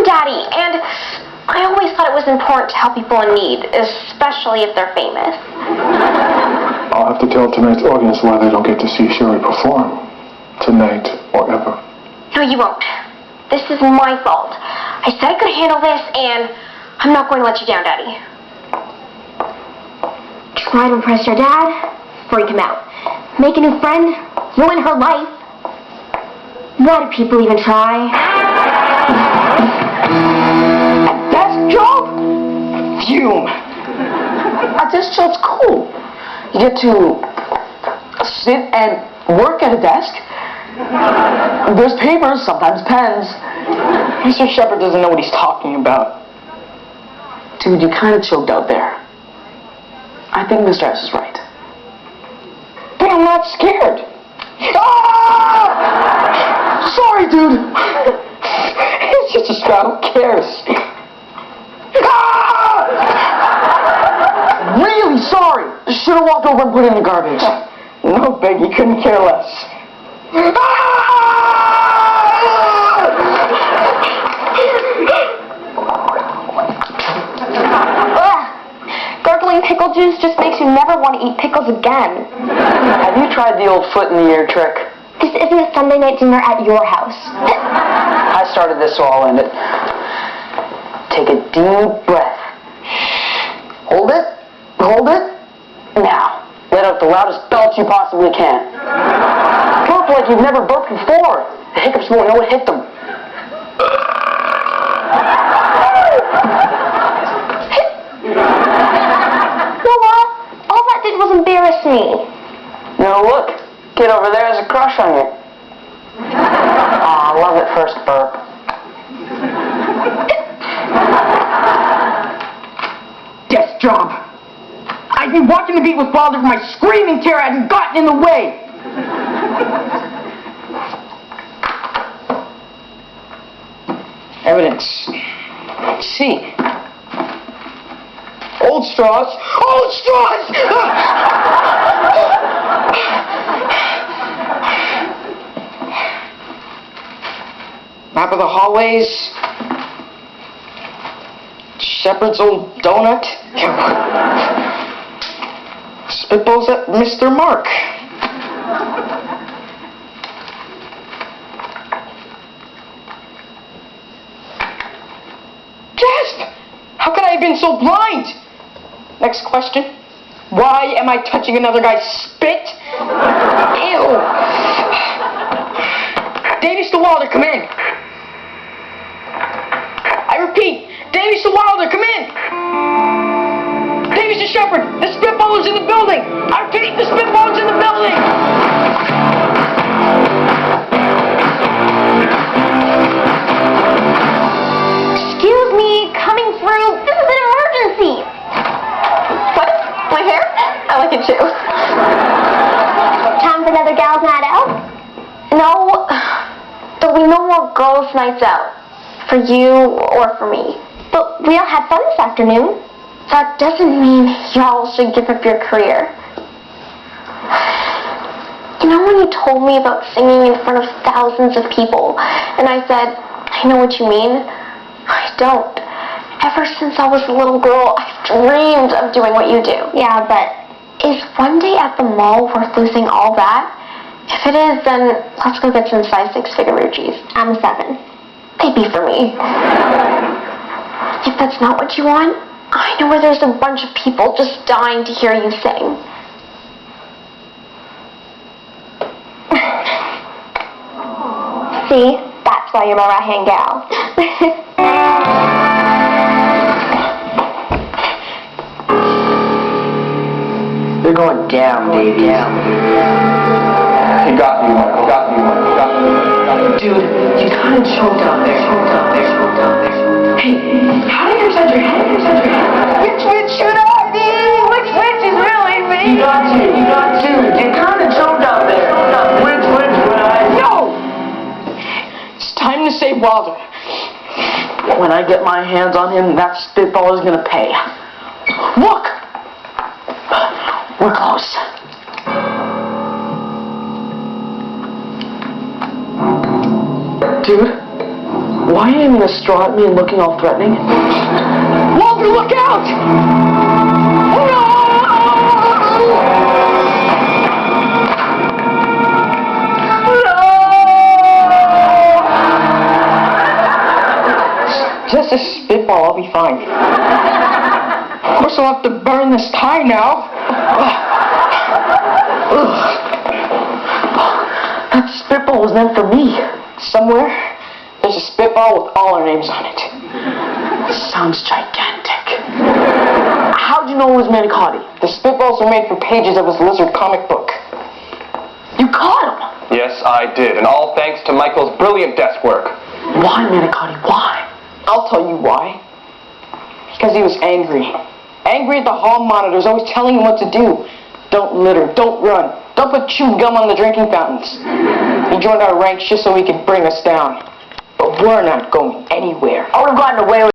Daddy, and I always thought it was important to help people in need, especially if they're famous. I'll have to tell tonight's audience why they don't get to see Sherry perform. Tonight or ever. No, you won't. This is my fault. I said I could handle this, and I'm not going to let you down, Daddy. Try to impress your dad, freak him out. Make a new friend, ruin her life. Why do people even try? A desk job? Fume. A desk job's cool. You get to sit and work at a desk. There's papers, sometimes pens. Mr. Shepard doesn't know what he's talking about. Dude, you kind of choked out there. I think Mr. S is right. But I'm not scared. Ah! Sorry, dude. It's just a straw. Who cares? Ah! Really sorry. Should have walked over and put it in the garbage. No, Peggy, couldn't care less. Gargling pickle juice just makes you never want to eat pickles again. Have you tried the old foot in the ear trick? This isn't a Sunday night dinner at your house. I started this, so I'll end it. Take a deep breath. Hold it. Hold it. Now, let out the loudest belch you possibly can. Burp like you've never burped before. The hiccups won't know it hit them. Noah, all that did was embarrass me. No, look. Kid over there has a crush on you. Aw, love it first burp. Desk job. I'd be walking the beat with Wilder if my screaming terror hadn't gotten in the way. Evidence. Let's see. Old straws. Old straws! Map of the hallways. Shepard's old donut. Spitballs at Mr. Mark. Gasp! How could I have been so blind? Next question. Why am I touching another guy's spit? Ew. Davies to Wilder, come in. I repeat, Davies to Wilder, come in. Davies to Shepard, the spitballer's in the building. I repeat, the spitballer's in the building. Excuse me, coming through. This is an emergency. What? My hair? I like it too. Time for another gals' night out? No, there'll be no more girls' nights out. For you or for me. But we all had fun this afternoon. That doesn't mean y'all should give up your career. You know when you told me about singing in front of thousands of people, and I said, I know what you mean? I don't. Ever since I was a little girl, I've dreamed of doing what you do. Yeah, but is one day at the mall worth losing all that? If it is, then let's go get some size 6 Figuerucci's. I'm a 7. Maybe for me. If that's not what you want, I know where there's a bunch of people just dying to hear you sing. See? That's why you're my right-hand gal. They're going down, Davey. He got me one. He got me one. He got me one. Dude, you kind of choked out there. Hey, how did you touch your head? Which should I be? Which is really me? You got two. You kind of choked out there. Which would I? No! It's time to save Wilder. When I get my hands on him, that spitballer's gonna pay. Look! We're close. Dude, Why are you aiming a straw at me and looking all threatening? Walter, look out! Just a spitball, I'll be fine. Of course I'll have to burn this tie now. That spitball was meant for me. Somewhere, there's a spitball with all our names on it. Sounds gigantic. How'd you know it was manicotti? The spitballs were made from pages of his lizard comic book. You caught him? Yes, I did, and all thanks to Michael's brilliant desk work. Why manicotti? Why? I'll tell you why. Because he was angry. Angry at the hall monitors, always telling him what to do. Don't litter, don't run, don't put chewed gum on the drinking fountains. He joined our ranks just so he could bring us down. But we're not going anywhere. I would have gotten away with